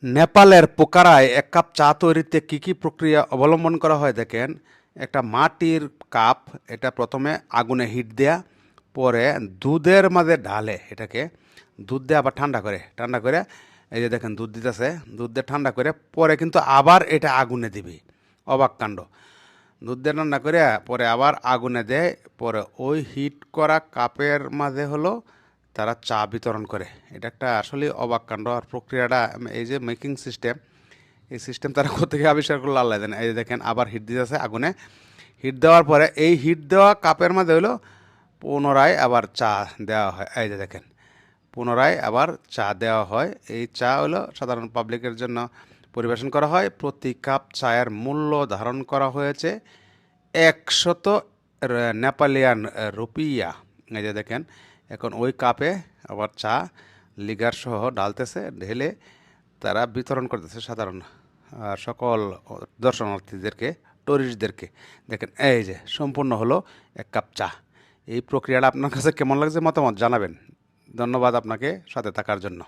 নেপালের পোকারায় এক কাপ চা তৈরিতে কি কি প্রক্রিয়া অবলম্বন করা হয় দেখেন। একটা মাটির কাপ, এটা প্রথমে আগুনে হিট দেয়া, পরে দুধের মাঝে ঢালে এটাকে, দুধ দিয়ে আবার ঠান্ডা করে এই যে দেখেন দুধ দিতেছে, দুধ দিয়ে ঠান্ডা করে পরে কিন্তু আবার এটা আগুনে দিবি। অবাক কাণ্ড। দুধ দিয়ে ঠান্ডা করে পরে আবার আগুনে দেয়, পরে ওই হিট করা কাপের মাঝে হলো তারা চা বিতরণ করে। এটা একটা আসলে অবাক কাণ্ড। আর প্রক্রিয়াটা, এই যে মেকিং সিস্টেম, এই সিস্টেম তারা কোথেকে আবিষ্কার করলো আল্লাহ জানে। এই যে দেখেন আবার হিট দিতেছে আগুনে, হিট দেওয়ার পরে এই হিট দেওয়া কাপের মধ্যে হলো পুনরায় আবার চা দেওয়া হয়। এই যে দেখেন পুনরায় আবার চা দেওয়া হয়। এই চা হলো সাধারণ পাবলিকের জন্য পরিবেশন করা হয়। প্রতি কাপ চায়ের মূল্য ধারণ করা হয়েছে 100 নেপালিয়ান রুপিয়া। এই যে দেখেন এখন ওই কাপে আবার চা লিগার সহ ঢালতেছে, ঢেলে তারা বিতরণ করতেছে সাধারণ সকল দর্শনার্থীদেরকে, টুরিস্টদেরকে। দেখেন এই যে সম্পূর্ণ হলো এক কাপ চা। এই প্রক্রিয়াটা আপনার কাছে কেমন লাগছে মতামত জানাবেন। ধন্যবাদ আপনাকে সাথে থাকার জন্য।